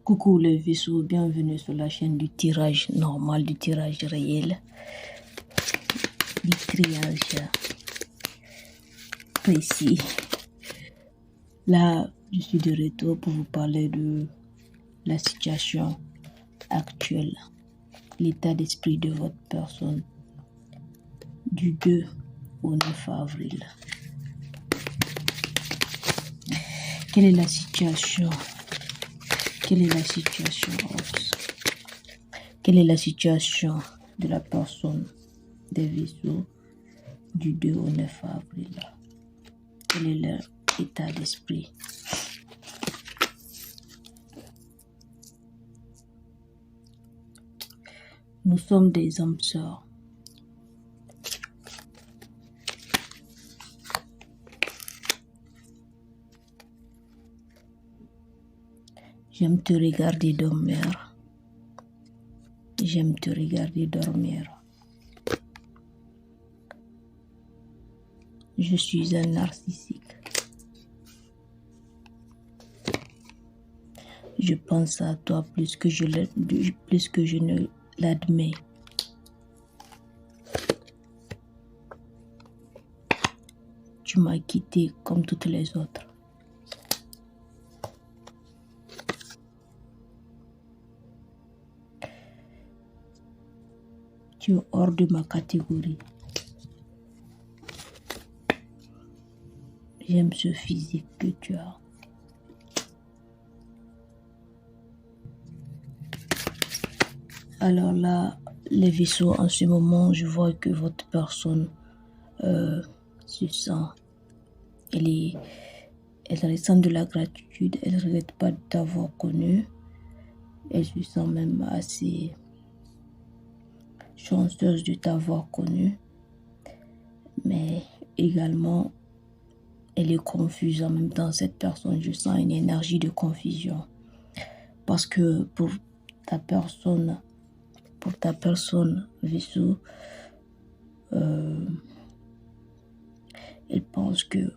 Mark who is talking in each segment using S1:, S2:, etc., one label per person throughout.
S1: Coucou les vaisseaux, bienvenue sur la chaîne du tirage normal, du tirage réel, du triage précis. Là, je suis de retour pour vous parler de la situation actuelle, l'état d'esprit de votre personne du 2 au 9 avril. Quelle est la situation? Quelle est la situation? Quelle est la situation de la personne des vaisseaux du 2 au 9 avril? Quel est leur état d'esprit? Nous sommes des âmes sœurs. J'aime te regarder dormir. J'aime te regarder dormir. Je suis un narcissique. Je pense à toi plus que je ne l'admets. Tu m'as quitté comme toutes les autres. Tu es hors de ma catégorie. J'aime ce physique que tu as. Alors là, les vaisseaux, en ce moment, je vois que votre personne se sent. Elle ressent de la gratitude. Elle ne regrette pas de t'avoir connu. Elle se sent même assez chanceuse de t'avoir connu. Mais également, elle est confuse en même temps. Cette personne, je sens une énergie de confusion. Parce que pour ta personne, vaisseau, elle pense que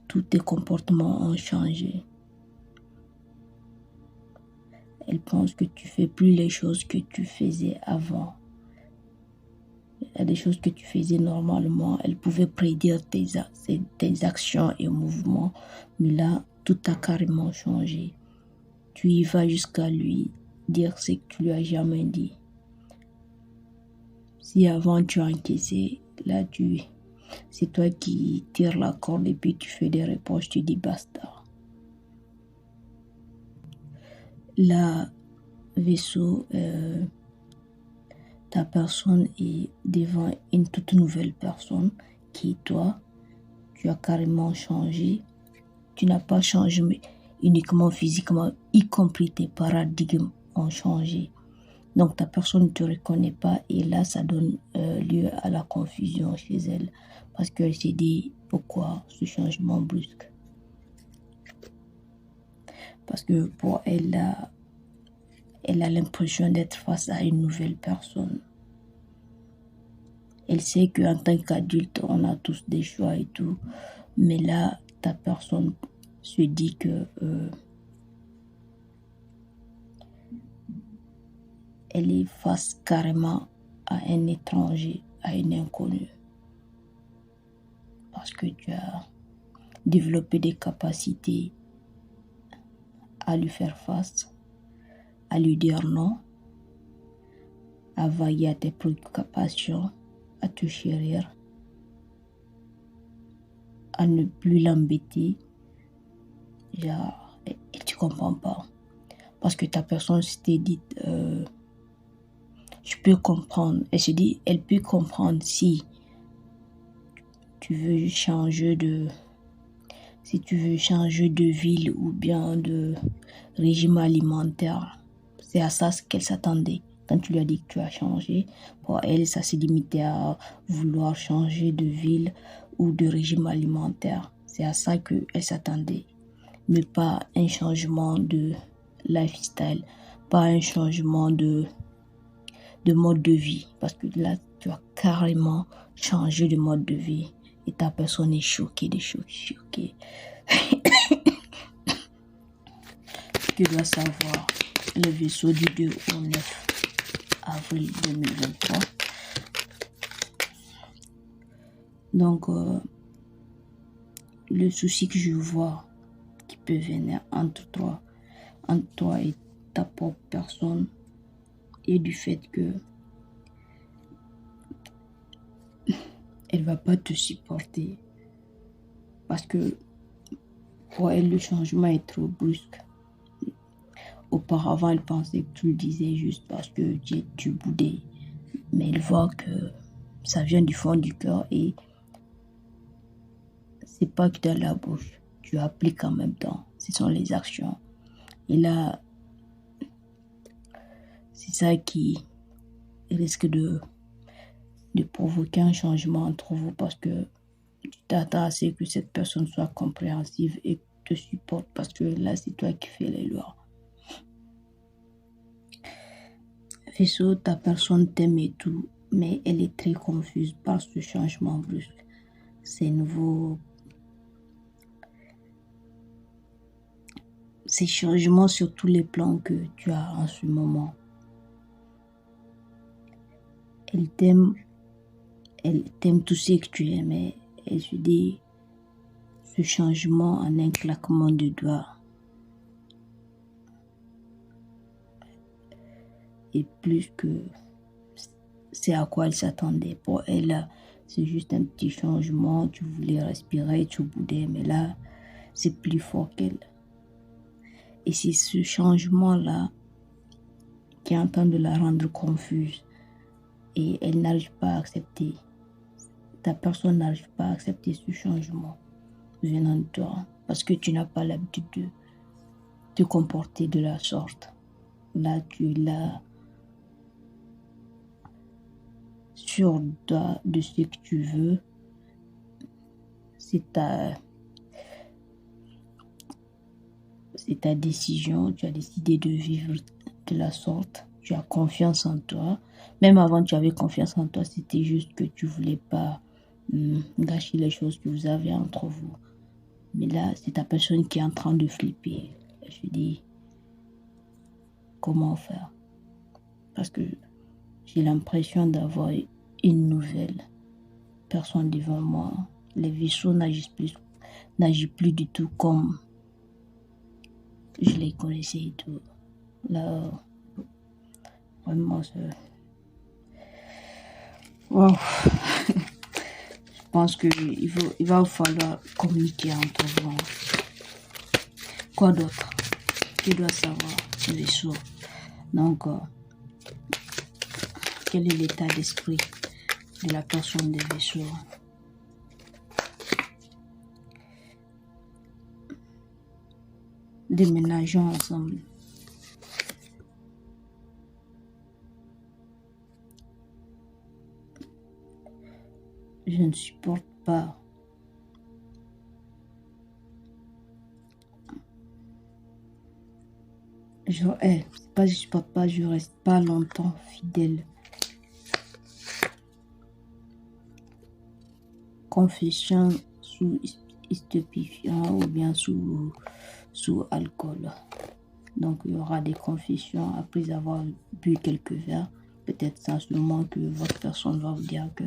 S1: tous tes comportements ont changé. Elle pense que tu fais plus les choses que tu faisais avant. Il y a des choses que tu faisais normalement. Elle pouvait prédire tes actions et mouvements. Mais là, tout a carrément changé. Tu y vas jusqu'à lui dire ce que tu lui as jamais dit. Si avant tu as encaissé, là c'est toi qui tires la corde et puis tu fais des reproches, tu dis basta. Là, vaisseau, ta personne est devant une toute nouvelle personne qui est toi. Tu as carrément changé. Tu n'as pas changé mais uniquement physiquement, y compris tes paradigmes ont changé. Donc ta personne ne te reconnaît pas et là ça donne lieu à la confusion chez elle parce qu'elle s'est dit pourquoi ce changement brusque. Parce que pour elle a l'impression d'être face à une nouvelle personne. Elle sait qu'en tant qu'adulte, on a tous des choix et tout. Mais là, ta personne se dit que elle est face carrément à un étranger, à un inconnu. Parce que tu as développé des capacités à lui faire face, à lui dire non, à vailler à tes préoccupations, à te chérir, à ne plus l'embêter. Genre, et tu comprends pas. Parce que ta personne s'était dit, je peux comprendre. Elle se dit, elle peut comprendre si tu veux changer de ville ou bien de régime alimentaire. C'est à ça qu'elle s'attendait. Quand tu lui as dit que tu as changé, pour elle, ça s'est limité à vouloir changer de ville ou de régime alimentaire. C'est à ça qu'elle s'attendait. Mais pas un changement de lifestyle, pas un changement de mode de vie. Parce que là, tu as carrément changé de mode de vie. Et ta personne est choquée, choquée. Tu dois savoir, le vaisseau du 2 au 9 avril 2023. Donc, le souci que je vois qui peut venir entre toi et ta propre personne, et du fait que elle va pas te supporter parce que pour elle le changement est trop brusque. Auparavant, elle pensait que tu le disais juste parce que tu boudais, mais elle voit que ça vient du fond du cœur et c'est pas que dans la bouche, tu appliques en même temps. Ce sont les actions. Et là, c'est ça qui risque de provoquer un changement entre vous parce que tu t'attends à ce que cette personne soit compréhensive et te supporte parce que là, c'est toi qui fais les lois. Vaisseau, ta personne t'aime et tout, mais elle est très confuse par ce changement brusque. Ces changements sur tous les plans que tu as en ce moment. Elle t'aime tout ce que tu es, mais elle se dit ce changement en un claquement de doigts. Et plus que c'est à quoi elle s'attendait. Pour elle, c'est juste un petit changement, tu voulais respirer, tu boudais, mais là, c'est plus fort qu'elle. Et c'est ce changement-là qui est en train de la rendre confuse. Et elle n'arrive pas à accepter. Ta personne n'arrive pas à accepter ce changement venant de toi. Parce que tu n'as pas l'habitude de te comporter de la sorte. Là, tu es là, sûr de ce que tu veux. C'est ta décision. Tu as décidé de vivre de la sorte. Tu as confiance en toi. Même avant, tu avais confiance en toi. C'était juste que tu voulais pas gâcher les choses que vous avez entre vous. Mais là, c'est ta personne qui est en train de flipper. Je dis, comment faire? Parce que j'ai l'impression d'avoir une nouvelle personne devant moi. Les vaisseaux n'agissent plus du tout comme je les connaissais et tout. Là, vraiment, wow. Je pense qu'il va falloir communiquer entre vous. Quoi d'autre? Tu dois savoir, les vaisseaux. Donc, quel est l'état d'esprit de la personne des vaisseaux? Déménageons ensemble. Je ne supporte pas. C'est pas je supporte pas, je reste pas longtemps fidèle. Confession sous stupéfiant ou bien sous alcool. Donc il y aura des confessions après avoir bu quelques verres. Peut-être c'est en ce moment que votre personne va vous dire que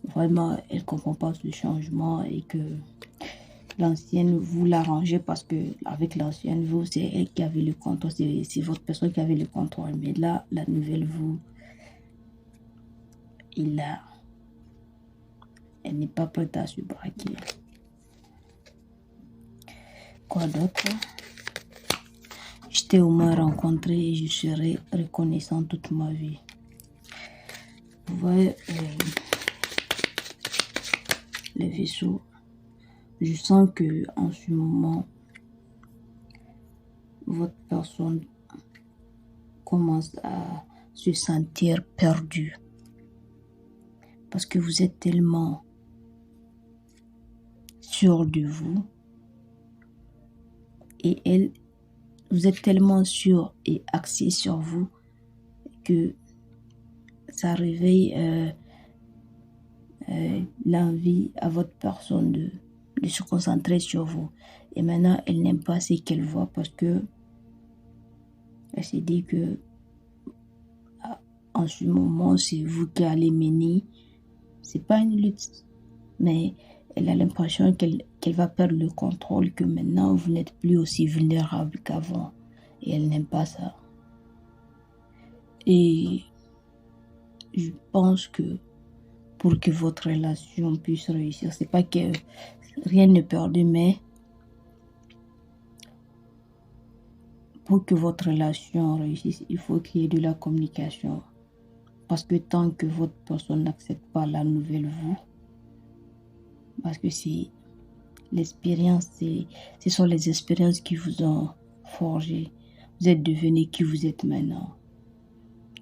S1: vraiment elle ne comprend pas ce changement et que l'ancienne vous l'arrangez parce que avec l'ancienne vous c'est elle qui avait le contrôle, c'est votre personne qui avait le contrôle. Mais là la nouvelle vous, elle n'est pas prête à se braquer. Quoi d'autre? Je t'ai au moins rencontré et je serai reconnaissant toute ma vie. Vous voyez, les vaisseaux, je sens que en ce moment, votre personne commence à se sentir perdue. Parce que vous êtes tellement sûr de vous et vous êtes tellement sûr et axé sur vous que ça réveille l'envie à votre personne de se concentrer sur vous. Et maintenant, elle n'aime pas ce qu'elle voit parce que Elle s'est dit que en ce moment, c'est vous qui allez mener. C'est pas une lutte, mais elle a l'impression qu'elle va perdre le contrôle, que maintenant vous n'êtes plus aussi vulnérable qu'avant. Et elle n'aime pas ça. Et je pense que pour que votre relation puisse réussir, c'est pas que rien n'est perdu, mais pour que votre relation réussisse, il faut qu'il y ait de la communication. Parce que tant que votre personne n'accepte pas la nouvelle vous, parce que c'est l'expérience, ce sont les expériences qui vous ont forgé. Vous êtes devenu qui vous êtes maintenant.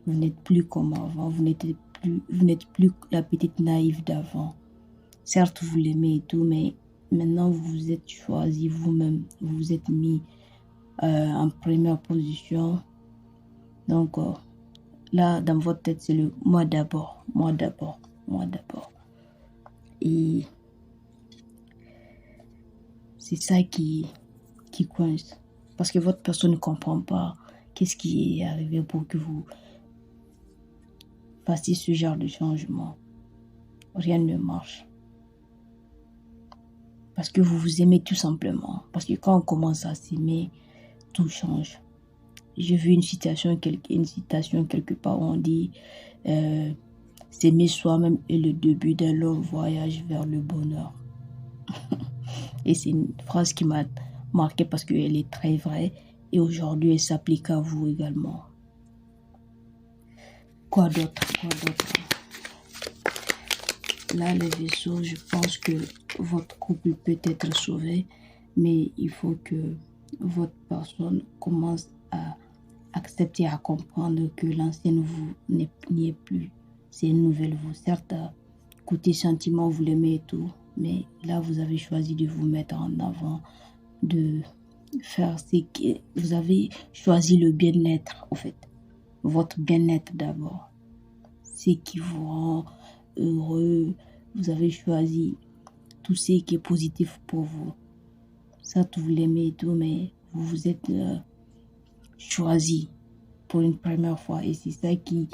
S1: Vous n'êtes plus comme avant, vous n'êtes plus la petite naïve d'avant. Certes, vous l'aimez et tout, mais maintenant vous vous êtes choisi vous-même, vous vous êtes mis en première position. Donc là, dans votre tête, c'est le moi d'abord, moi d'abord, moi d'abord. Et c'est ça qui coince. Parce que votre personne ne comprend pas qu'est-ce qui est arrivé pour que vous fassiez ce genre de changement. Rien ne marche. Parce que vous vous aimez tout simplement. Parce que quand on commence à s'aimer, tout change. J'ai vu une citation quelque part où on dit s'aimer soi-même est le début d'un long voyage vers le bonheur. Et c'est une phrase qui m'a marquée parce qu'elle est très vraie et aujourd'hui elle s'applique à vous également. Quoi d'autre? Là, les vaisseaux, je pense que votre couple peut être sauvé, mais il faut que votre personne commence à accepter, à comprendre que l'ancienne vous n'y est plus. C'est une nouvelle vous. Certes, côté sentiment, vous l'aimez et tout, mais là, vous avez choisi de vous mettre en avant, de faire ce que vous avez choisi le bien-être, en fait. Votre bien-être d'abord. Ce qui vous rend heureux. Vous avez choisi tout ce qui est positif pour vous. Certes, vous l'aimez et tout, mais vous vous êtes choisi pour une première fois. Et c'est ça qui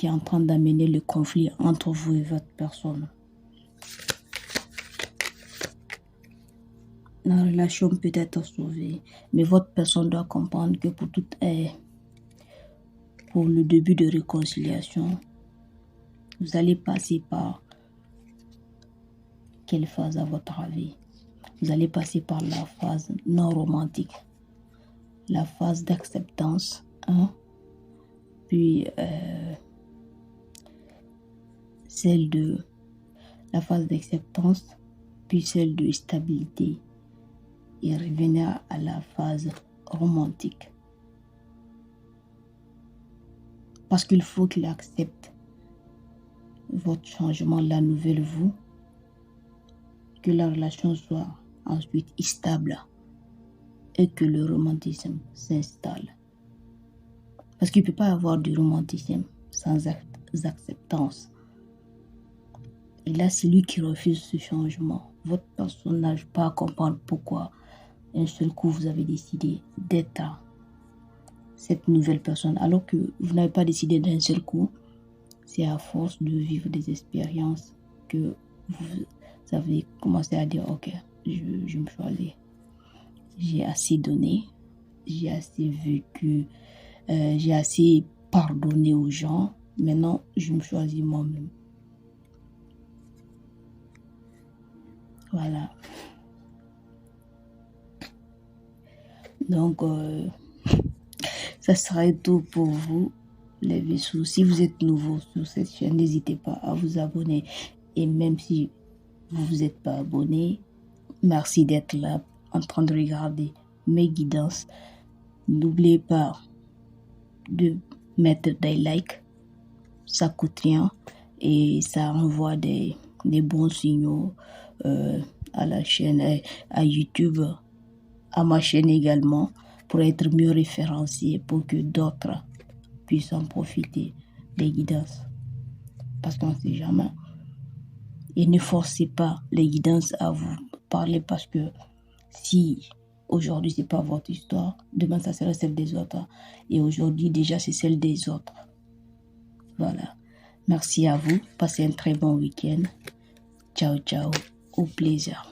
S1: est en train d'amener le conflit entre vous et votre personne. La relation peut être sauvée, mais votre personne doit comprendre que pour le début de réconciliation, vous allez passer par quelle phase à votre avis? Vous allez passer par la phase non romantique, la phase d'acceptance, puis la phase d'acceptance, puis celle de stabilité, et revenir à la phase romantique. Parce qu'il faut qu'il accepte votre changement, la nouvelle vous, que la relation soit ensuite stable et que le romantisme s'installe. Parce qu'il ne peut pas y avoir du romantisme sans acceptance. Et là, c'est lui qui refuse ce changement. Votre personne n'arrive pas à comprendre pourquoi un seul coup vous avez décidé d'être cette nouvelle personne alors que vous n'avez pas décidé d'un seul coup. C'est à force de vivre des expériences que vous avez commencé à dire ok, je me choisis. J'ai assez donné, j'ai assez vécu, j'ai assez pardonné aux gens. Maintenant, je me choisis moi-même. Voilà. Donc, ça serait tout pour vous, les vaisseaux. Si vous êtes nouveau sur cette chaîne, n'hésitez pas à vous abonner. Et même si vous vous êtes pas abonné, merci d'être là en train de regarder mes guidances. N'oubliez pas de mettre des likes. Ça coûte rien et ça envoie des bons signaux à la chaîne, à YouTube, à ma chaîne également, pour être mieux référencié, pour que d'autres puissent en profiter des guidances. Parce qu'on ne sait jamais. Et ne forcez pas les guidances à vous parler parce que si Aujourd'hui, c'est pas votre histoire. Demain, ça sera celle des autres. Et aujourd'hui, déjà, c'est celle des autres. Voilà. Merci à vous. Passez un très bon week-end. Ciao, ciao. Au plaisir.